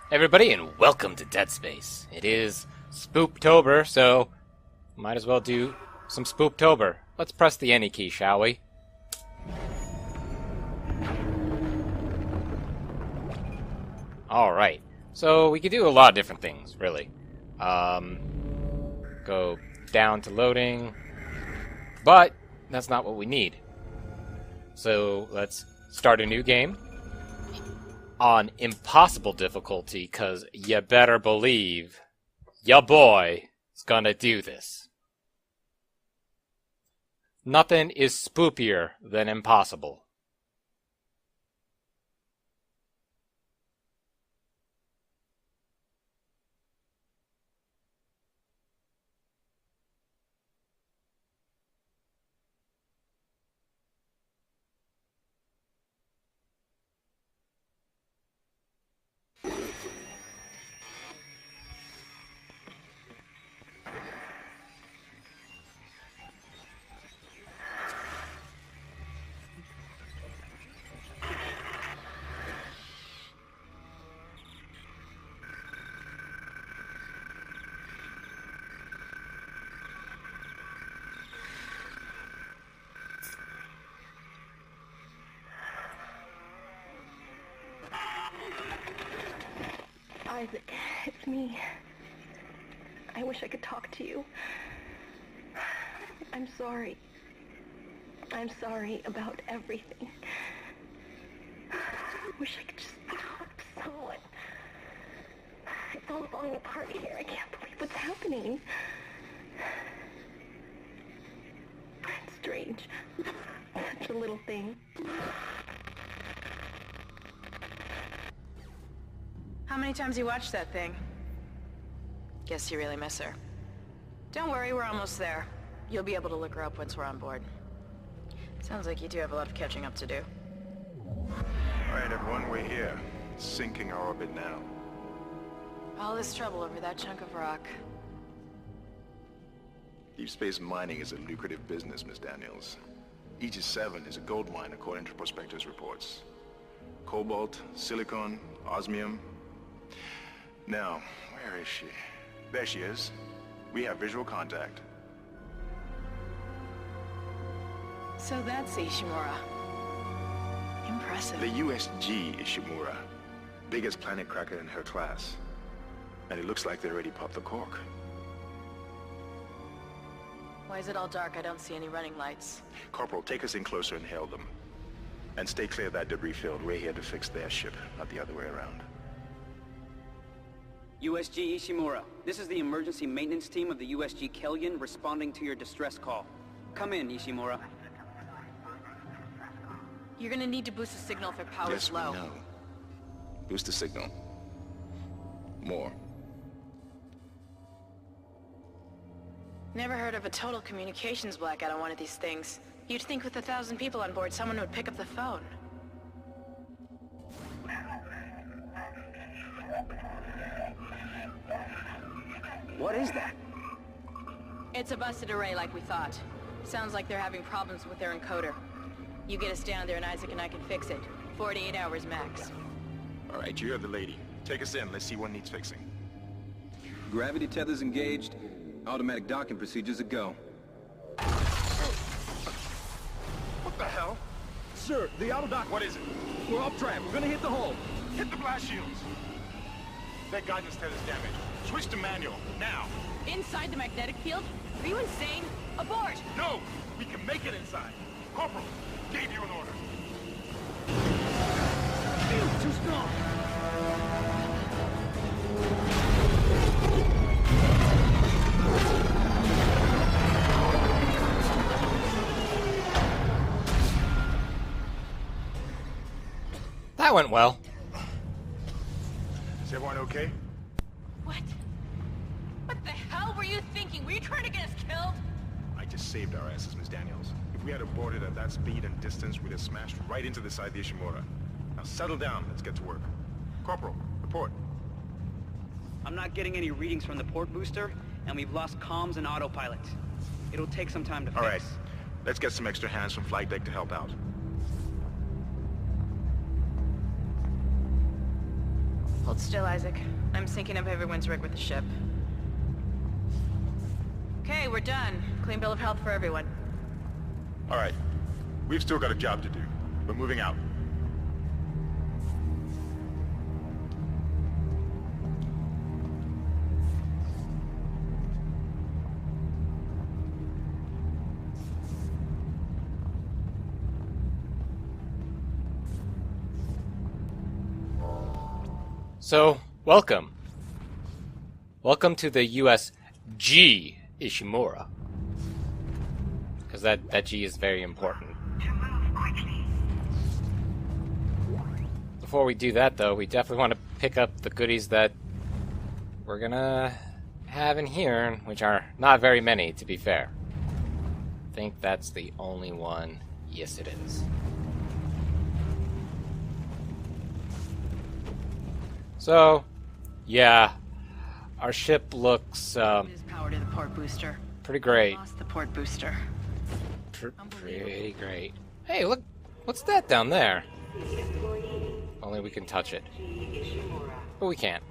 Everybody, and welcome to Dead Space. It is Spooktober, so might as well do some Spooktober. Let's press the any key, shall we? Alright, so we could do a lot of different things, really. Go down to loading, but that's not what we need. So let's start a new game on impossible difficulty, cause you better believe ya boy is gonna do this. Nothing is spookier than impossible. Isaac, it's me. I wish I could talk to you. I'm sorry. I'm sorry about everything. I wish I could just talk to someone. It's all falling apart here. I can't believe what's happening. It's strange. Such a little thing. How many times you watched that thing? Guess you really miss her. Don't worry, we're almost there. You'll be able to look her up once we're on board. Sounds like you do have a lot of catching up to do. Alright everyone, we're here. Sinking our orbit now. All this trouble over that chunk of rock. Deep space mining is a lucrative business, Miss Daniels. Aegis 7 is a gold mine according to prospectors' reports. Cobalt, silicon, osmium. Now, where is she? There she is. We have visual contact. So that's Ishimura. Impressive. The USG Ishimura. Biggest planet cracker in her class. And it looks like they already popped the cork. Why is it all dark? I don't see any running lights. Corporal, take us in closer and hail them. And stay clear of that debris field. We're here to fix their ship, not the other way around. USG Ishimura, this is the emergency maintenance team of the USG Kellion responding to your distress call. Come in, Ishimura. You're gonna need to boost the signal if our power's low. Yes, we know. Boost the signal. More. Never heard of a total communications blackout on one of these things. You'd think with 1,000 people on board, someone would pick up the phone. What is that? It's a busted array like we thought. Sounds like they're having problems with their encoder. You get us down there and Isaac and I can fix it. 48 hours max. All right, you heard the lady. Take us in. Let's see what needs fixing. Gravity tethers engaged. Automatic docking procedures a go. What the hell? Sir, the auto dock. What is it? We're off track. We're gonna hit the hull. Hit the blast shields. That guidance tether's damaged. Switch to manual, now. Inside the magnetic field? Are you insane? Abort! No! We can make it inside. Corporal, gave you an order. Field's too strong. That went well. Is everyone okay? What? What the hell were you thinking? Were you trying to get us killed? I just saved our asses, Miss Daniels. If we had aborted at that speed and distance, we'd have smashed right into the side of the Ishimura. Now settle down, let's get to work. Corporal, report. I'm not getting any readings from the port booster, and we've lost comms and autopilot. It'll take some time to fix. All right, let's get some extra hands from flight deck to help out. Hold still, Isaac. I'm syncing up everyone's rig with the ship. Okay, we're done. Clean bill of health for everyone. All right. We've still got a job to do. We're moving out. So, welcome. Welcome to the USG Ishimura. Because that G is very important. Before we do that, though, we definitely want to pick up the goodies that we're gonna have in here, which are not very many, to be fair. I think that's the only one. Yes, it is. So, yeah, our ship looks Lose power to the port booster. pretty great. Lost the port booster. Pretty great. Hey, look, what's that down there? Only we can touch it. But we can't.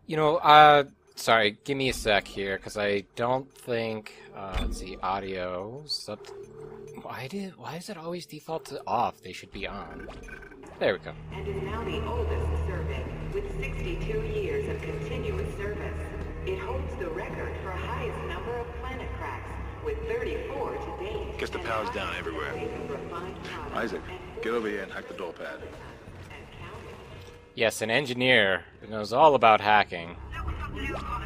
You know, sorry, give me a sec here, because I don't think, let's see, audio, why does it always default to off? They should be on. There we go. And is now the oldest survey, with 62 years of continuous service. It holds the record for highest number of planet cracks, with 34 to date. Guess the power's down everywhere. Isaac, get over here and hack the door pad. Yes, an engineer who knows all about hacking. Force on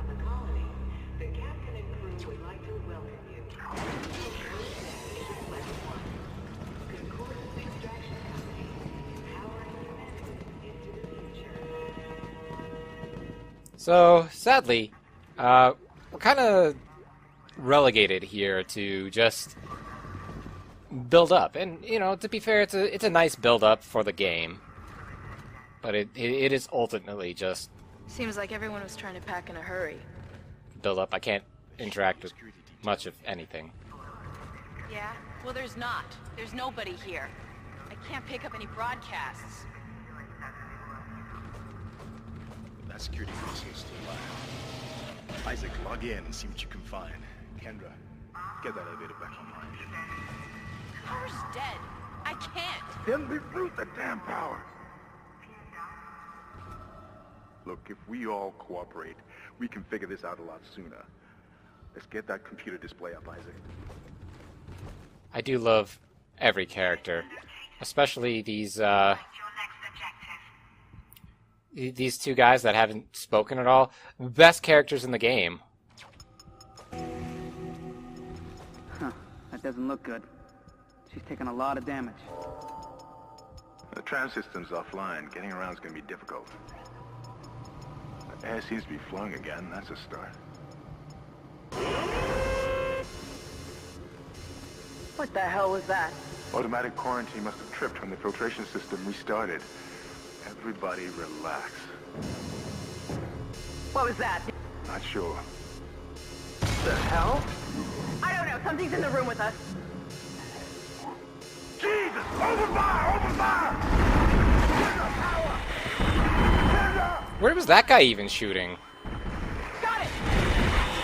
the colony. The captain and crew would like to welcome you. Concordance Extraction Company, powering humanity into the future. So, sadly, we're kind of relegated here to just build up. And, you know, to be fair, it's a nice build up for the game. But it is ultimately just Seems like everyone was trying to pack in a hurry. build up. I can't interact with much of anything. Yeah? Well, there's not. There's nobody here. I can't pick up any broadcasts. That security console is still alive. Isaac, log in and see what you can find. Kendra, get that elevator back online. Power's dead. I can't. Then reboot the damn power. Look, if we all cooperate, we can figure this out a lot sooner. Let's get that computer display up, Isaac. I do love every character, especially these two guys that haven't spoken at all. Best characters in the game. Huh. That doesn't look good. She's taking a lot of damage. The tram system's offline. Getting around is going to be difficult. The air seems to be flowing again. That's a start. What the hell was that? Automatic quarantine must have tripped when the filtration system restarted. Everybody relax. What was that? Not sure. The hell? I don't know. Something's in the room with us. Jesus! Open fire! Open fire! Where was that guy even shooting? Got it!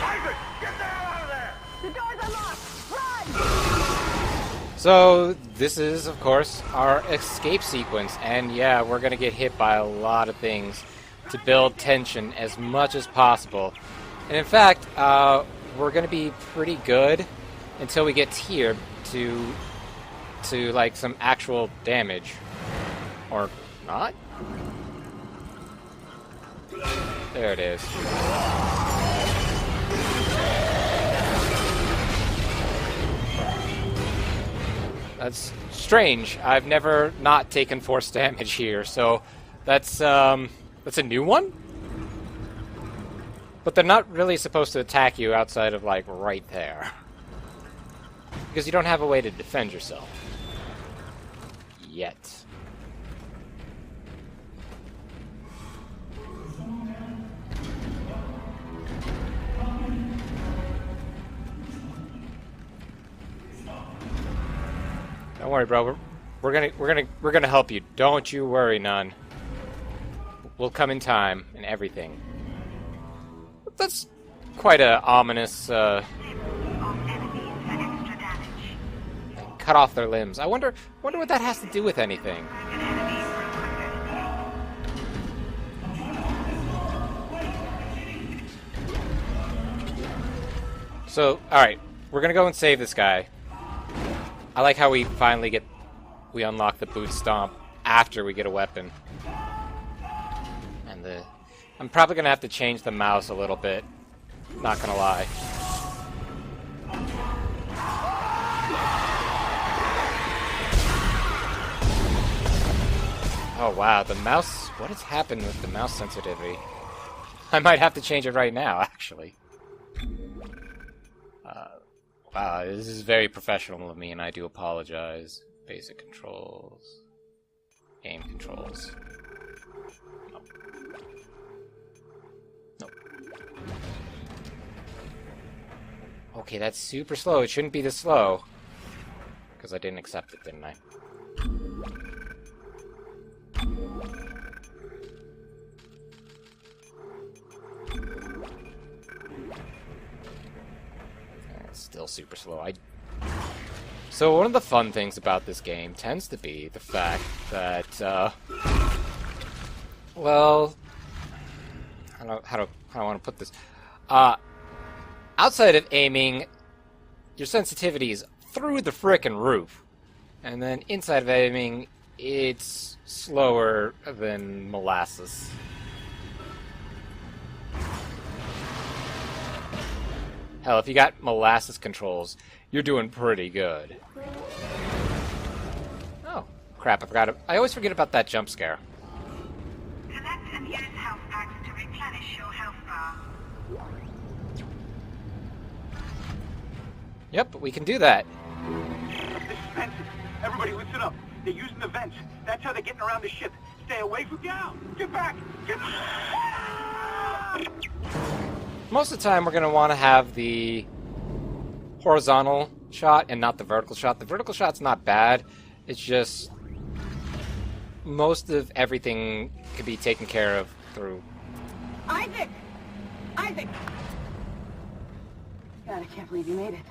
Isaac! Get the hell out of there! The door's unlocked! Run! So, this is, of course, our escape sequence. And yeah, we're going to get hit by a lot of things to build tension as much as possible. And in fact, we're going to be pretty good until we get here to like some actual damage. Or not? There it is. That's strange. I've never not taken force damage here, so that's a new one? But they're not really supposed to attack you outside of, like, right there. Because you don't have a way to defend yourself. Yet. Don't worry, bro. We're gonna help you. Don't you worry, none. We'll come in time and everything. That's quite a ominous. Cut off their limbs. I wonder what that has to do with anything. So, all right, we're gonna go and save this guy. I like how we finally unlock the boot stomp after we get a weapon. And I'm probably gonna have to change the mouse a little bit. Not gonna lie. Oh wow, the mouse. What has happened with the mouse sensitivity? I might have to change it right now, actually. Wow, this is very professional of me, and I do apologize. Basic controls. Game controls. Nope. Nope. Okay, that's super slow. It shouldn't be this slow. Because I didn't accept it, didn't I? It's still super slow. So one of the fun things about this game tends to be the fact that, well, I don't know how I want to put this. Outside of aiming, your sensitivity is through the frickin' roof. And then inside of aiming, it's slower than molasses. Hell, if you got molasses controls, you're doing pretty good. Oh, crap, I forgot it. I always forget about that jump scare. Collect and use health packs to replenish your health bar. Yep, but we can do that. This is Benson. Everybody listen up. They're using the vents. That's how they're getting around the ship. Stay away from down. Get back. Get Most of the time, we're going to want to have the horizontal shot and not the vertical shot. The vertical shot's not bad. It's just most of everything can be taken care of through. Isaac! Isaac! God, I can't believe you made it.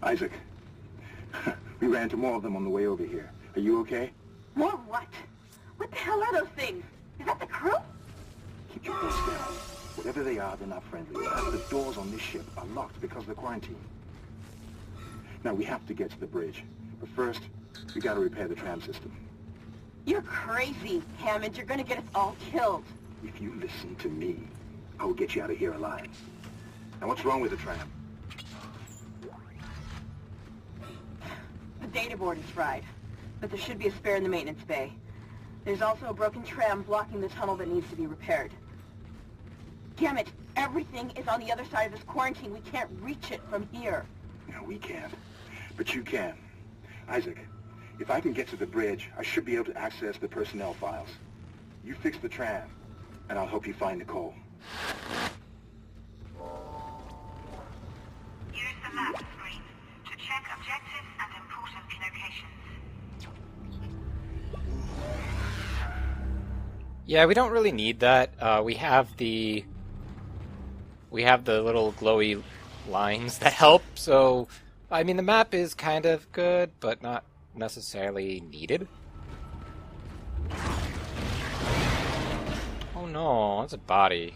Isaac, we ran into more of them on the way over here. Are you okay? More what? What the hell are those things? Is that the crew? Keep your voice down. Whatever they are, they're not friendly. The doors on this ship are locked because of the quarantine. Now, we have to get to the bridge. But first, we gotta repair the tram system. You're crazy, Hammond. You're gonna get us all killed. If you listen to me, I will get you out of here alive. Now, what's wrong with the tram? The data board is fried, but there should be a spare in the maintenance bay. There's also a broken tram blocking the tunnel that needs to be repaired. Damn it, everything is on the other side of this quarantine. We can't reach it from here. No, we can't. But you can. Isaac, if I can get to the bridge, I should be able to access the personnel files. You fix the tram, and I'll help you find Nicole. Use the map screen to check objectives and important locations. Yeah, we don't really need that. We have the little glowy lines that help, so I mean the map is kind of good, but not necessarily needed. Oh no, that's a body.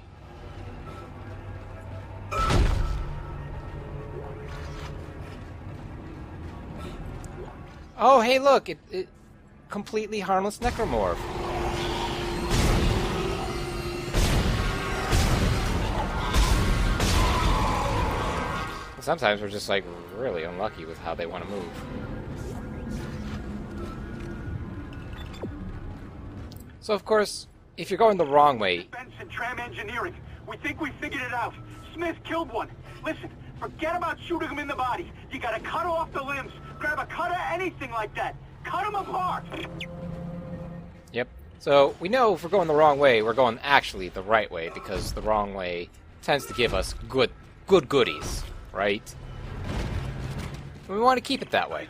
Oh hey look, it completely harmless necromorph. Sometimes we're just like really unlucky with how they want to move. So of course, if you're going the wrong way... Benson, tram engineering. We think we figured it out. Smith killed one. Listen, forget about shooting him in the body. You gotta cut off the limbs. Grab a cutter, anything like that. Cut him apart. Yep. So we know if we're going the wrong way, we're going actually the right way, because the wrong way tends to give us good goodies. Right? We want to keep it that way.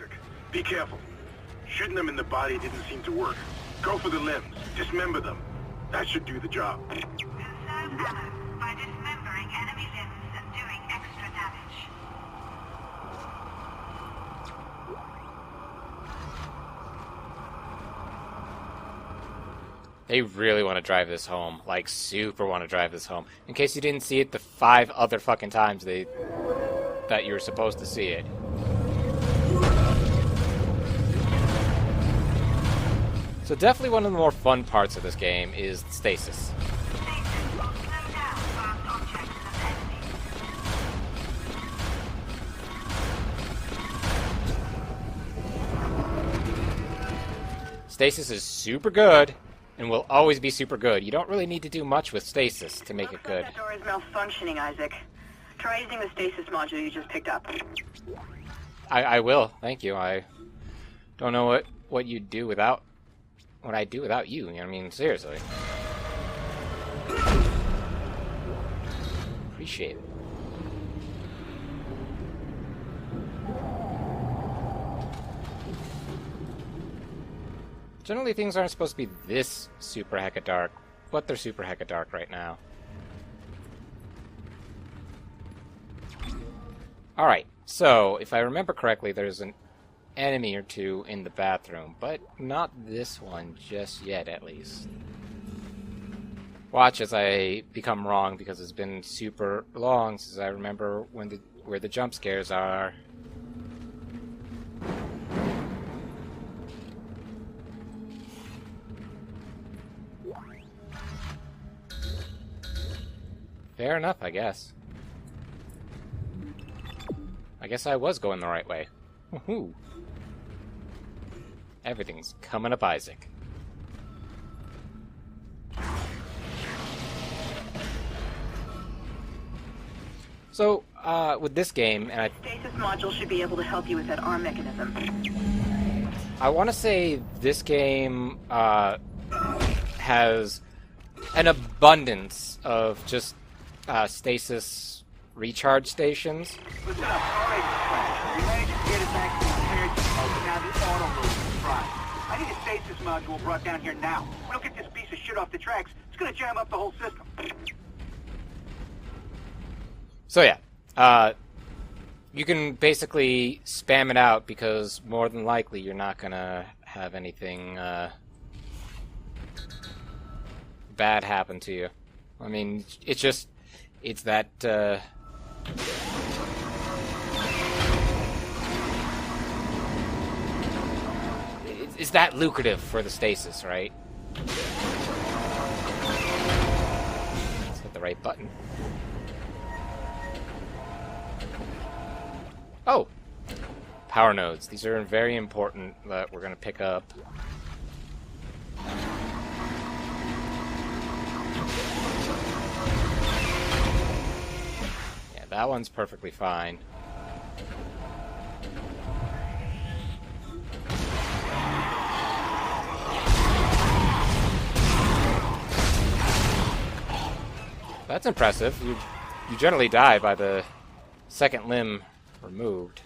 Be careful. Shooting them in the body didn't seem to work. Go for the limbs. Dismember them. That should do the job. Conserve ammo by dismembering enemy limbs and doing extra damage. They really want to drive this home. Like, super want to drive this home. In case you didn't see it the 5 other fucking times that you were supposed to see it. So definitely one of the more fun parts of this game is stasis. Stasis is super good, and will always be super good. You don't really need to do much with stasis to make it good. That door is malfunctioning, Isaac. Try using the stasis module you just picked up. I will, thank you. I don't know what you'd do without... what I'd do without you, I mean, seriously. Appreciate it. Generally, things aren't supposed to be this super hecka dark, but they're super hecka dark right now. Alright, so, if I remember correctly, there's an enemy or two in the bathroom, but not this one just yet, at least. Watch as I become wrong, because it's been super long since I remember where the jump scares are. Fair enough, I guess. I guess I was going the right way. Woohoo! Everything's coming up Isaac. So, with this game, and Stasis module should be able to help you with that arm mechanism. I want to say this game has an abundance of just stasis recharge stations. Listen up, alright, we managed to get it back to the repaired mode, but now the auto mode is fried. I need a stasis module brought down here now. If we don't get this piece of shit off the tracks, it's gonna jam up the whole system. So yeah, you can basically spam it out because more than likely you're not gonna have anything bad happen to you. I mean, it's that it's that lucrative for the stasis, right? Let's hit the right button. Oh! Power nodes. These are very important that we're going to pick up. Yeah, that one's perfectly fine. That's impressive. You generally die by the second limb removed.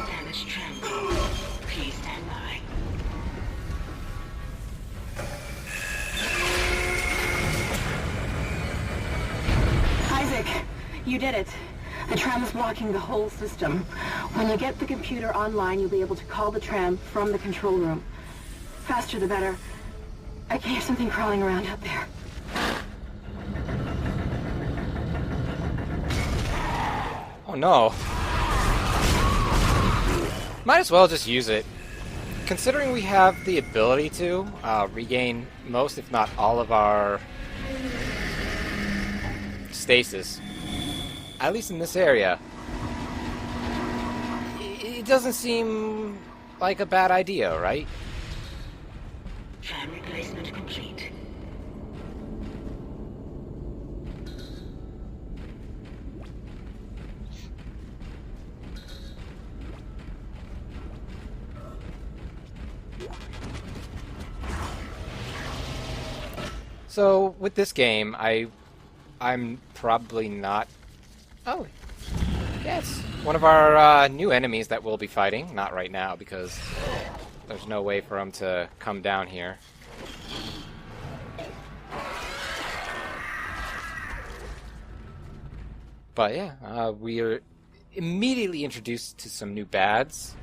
Damage trend. Please stand by. Isaac, you did it. The tram is blocking the whole system. When you get the computer online, you'll be able to call the tram from the control room. Faster the better. I can hear something crawling around out there. Oh no. Might as well just use it. Considering we have the ability to regain most, if not all, of our stasis, at least in this area, it doesn't seem like a bad idea, right? Tram replacement complete. So with this game, I'm probably not. Oh, yes, one of our new enemies that we'll be fighting. Not right now because there's no way for him to come down here. But yeah, we are immediately introduced to some new bads.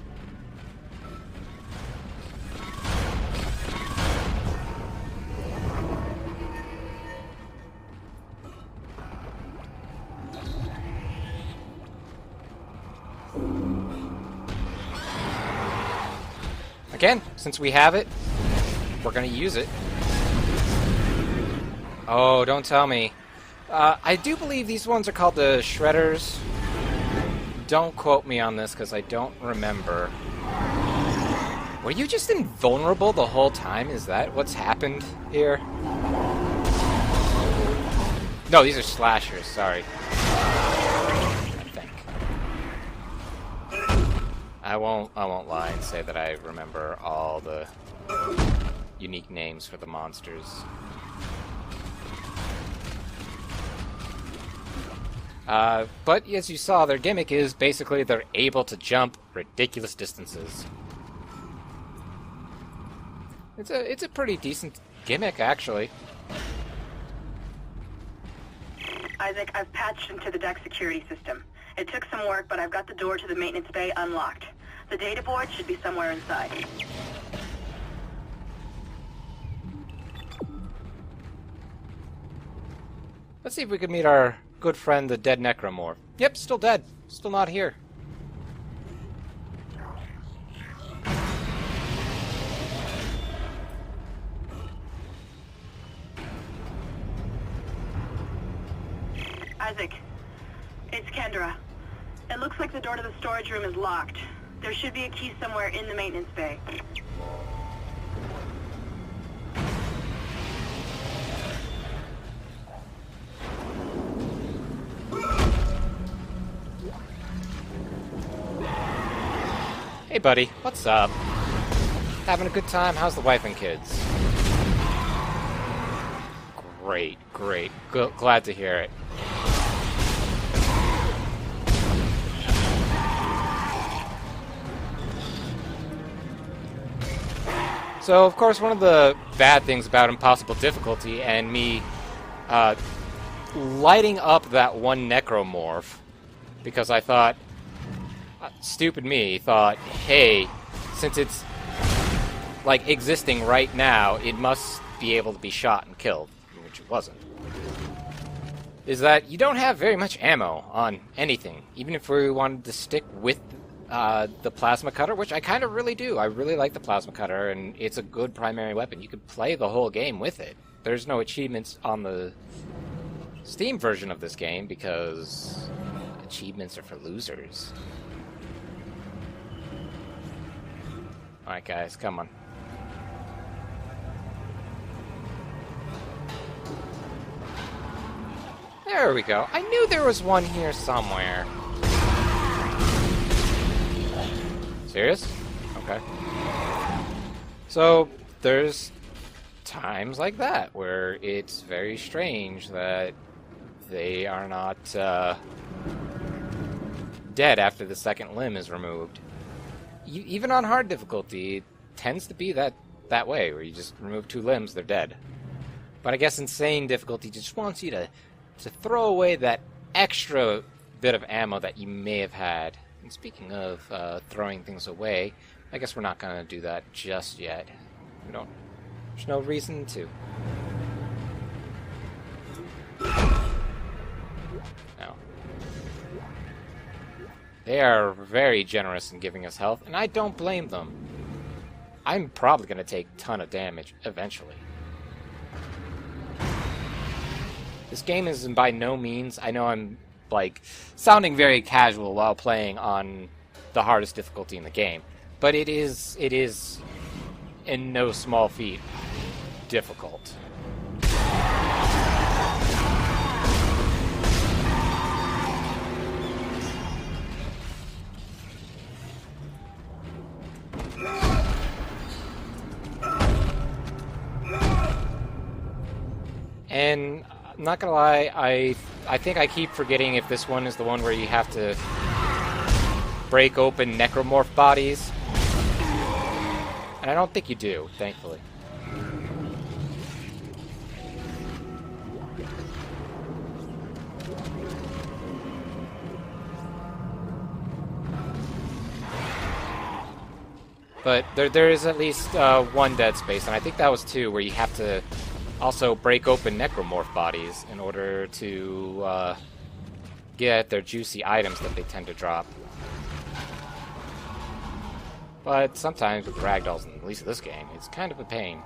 Again, since we have it, we're gonna use it. Oh, don't tell me. I do believe these ones are called the Shredders. Don't quote me on this because I don't remember. Were you just invulnerable the whole time? Is that what's happened here? No, these are slashers, sorry. I think. I won't lie and say that I remember all the unique names for the monsters. But as you saw, their gimmick is basically they're able to jump ridiculous distances. It's a pretty decent gimmick, actually. Isaac, I've patched into the deck security system. It took some work, but I've got the door to the maintenance bay unlocked. The data board should be somewhere inside. Let's see if we can meet our good friend, the dead Necromorph. Yep, still dead. Still not here. Isaac, it's Kendra. It looks like the door to the storage room is locked. There should be a key somewhere in the maintenance bay. Hey buddy, what's up? Having a good time? How's the wife and kids? Great, great. Glad to hear it. So, of course, one of the bad things about Impossible Difficulty and me lighting up that one Necromorph, because I thought, stupid me, thought, hey, since it's, like, existing right now, it must be able to be shot and killed, which it wasn't. Is that you don't have very much ammo on anything, even if we wanted to stick with the plasma cutter, which I kind of really do. I really like the plasma cutter, and it's a good primary weapon. You could play the whole game with it. There's no achievements on the Steam version of this game, because achievements are for losers. Alright guys, come on. There we go. I knew there was one here somewhere. Serious? Okay. So, there's times like that where it's very strange that they are not dead after the second limb is removed. Even on hard difficulty, it tends to be that way, where you just remove 2 limbs, they're dead. But I guess insane difficulty just wants you to throw away that extra bit of ammo that you may have had. And speaking of throwing things away, I guess we're not going to do that just yet. There's no reason to. No. They are very generous in giving us health, and I don't blame them. I'm probably going to take a ton of damage eventually. This game is by no means, I know I'm like sounding very casual while playing on the hardest difficulty in the game, but it is in no small feat difficult. And I'm not gonna lie, I think I keep forgetting if this one is the one where you have to break open necromorph bodies. And I don't think you do, thankfully. But there is at least one dead space, and I think that was 2, where you have to also break open necromorph bodies in order to get their juicy items that they tend to drop. But sometimes with ragdolls, at least in this game, it's kind of a pain.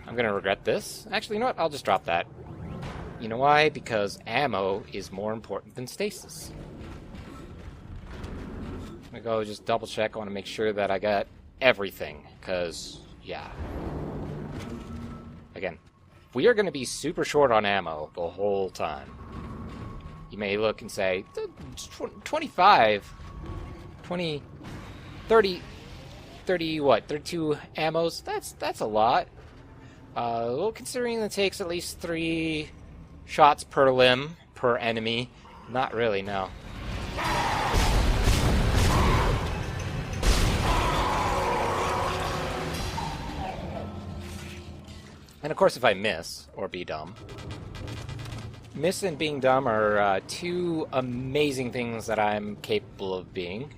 I'm gonna regret this. Actually, you know what? I'll just drop that. You know why? Because ammo is more important than stasis. I'm gonna go just double check. I want to make sure that I got everything, because, yeah. Again, we are going to be super short on ammo the whole time. You may look and say, 25, 20, 30, what, 32 ammos? That's a lot. Well, considering it takes at least 3 shots per limb, per enemy, not really, no. And of course, if I miss, or be dumb. Miss and being dumb are 2 amazing things that I'm capable of being.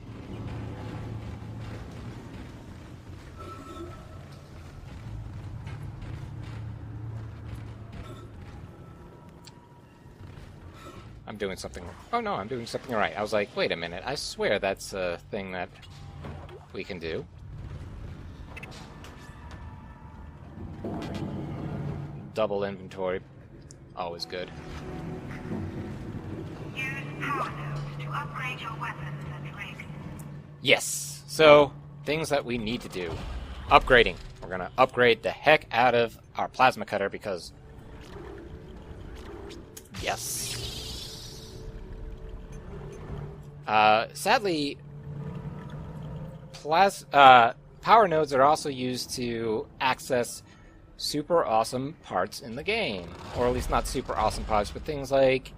I'm doing something... Oh no, I'm doing something right. I was like, wait a minute, I swear that's a thing that we can do. Double inventory, always good. Use power nodes to upgrade your weapons and rig. Yes, so things that we need to do. Upgrading. We're gonna upgrade the heck out of our plasma cutter because... Yes. Sadly, power nodes are also used to access super awesome parts in the game. Or at least not super awesome parts, but things like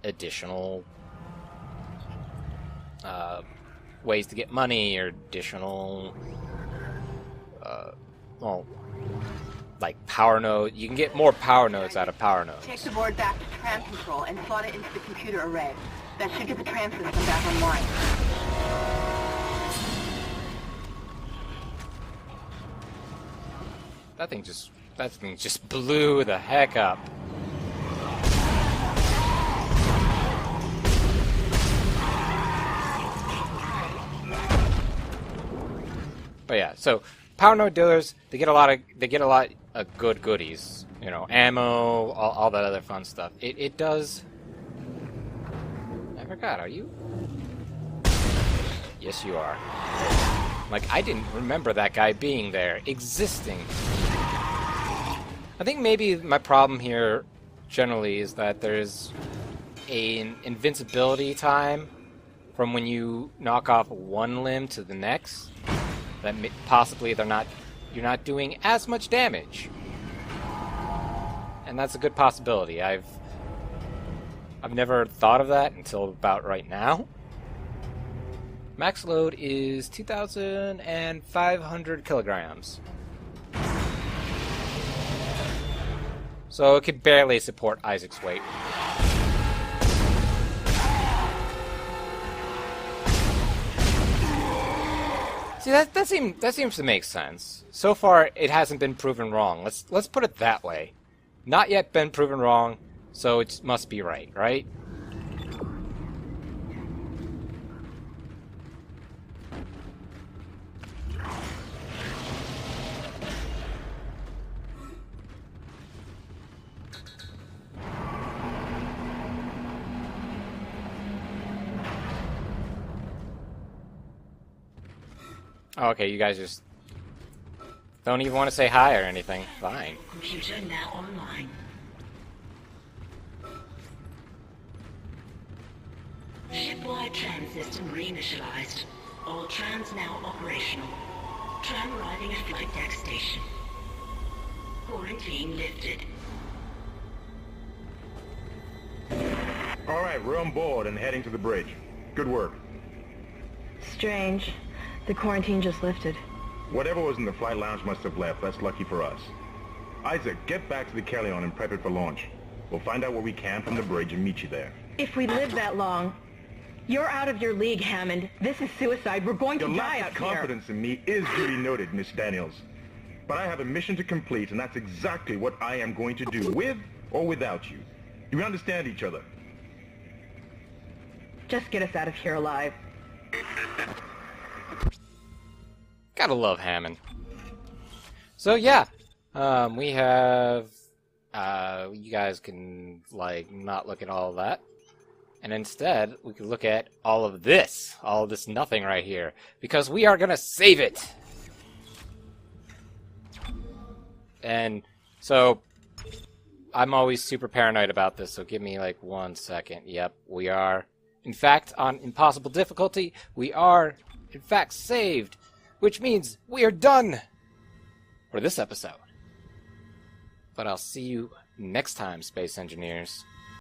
additional ways to get money, or additional well, like power node. You can get more power nodes out of power nodes. Take the board back to tram control and slot it into the computer array. That should get the tram system back online. That thing just blew the heck up. But yeah, so power node dealers, they get a lot of good goodies, you know, ammo, all that other fun stuff. It does. I forgot. Are you? Yes, you are. Like, I didn't remember that guy being there, existing. I think maybe my problem here generally is that there's an invincibility time from when you knock off one limb to the next. That possibly you're not doing as much damage, and that's a good possibility. I've never thought of that until about right now. Max load is 2,500 kilograms. So it could barely support Isaac's weight. See, that seems to make sense. So far, it hasn't been proven wrong. Let's put it that way. Not yet been proven wrong, so it must be right, right? Oh, okay, you guys just don't even want to say hi or anything. Fine. Computer now online. Shipwide tram system reinitialized. All trams now operational. Tram arriving at flight deck station. Core Quarantine lifted. All right, we're on board and heading to the bridge. Good work. Strange. The quarantine just lifted. Whatever was in the flight lounge must have left. That's lucky for us. Isaac, get back to the Kellion and prep it for launch. We'll find out what we can from the bridge and meet you there. If we live that long, you're out of your league, Hammond. This is suicide. We're going to Your die lack out of here. confidence in me is duly noted, Miss Daniels. But I have a mission to complete, and that's exactly what I am going to do, with or without you. Do we understand each other? Just get us out of here alive. Gotta love Hammond. So yeah, we have, you guys can, like, not look at all of that. And instead, we can look at all of this nothing right here. Because we are gonna save it! And so, I'm always super paranoid about this, so give me, like, 1 second. Yep, we are, in fact, on impossible difficulty, we are, in fact, saved. Which means we are done for this episode. But I'll see you next time, Space Engineers.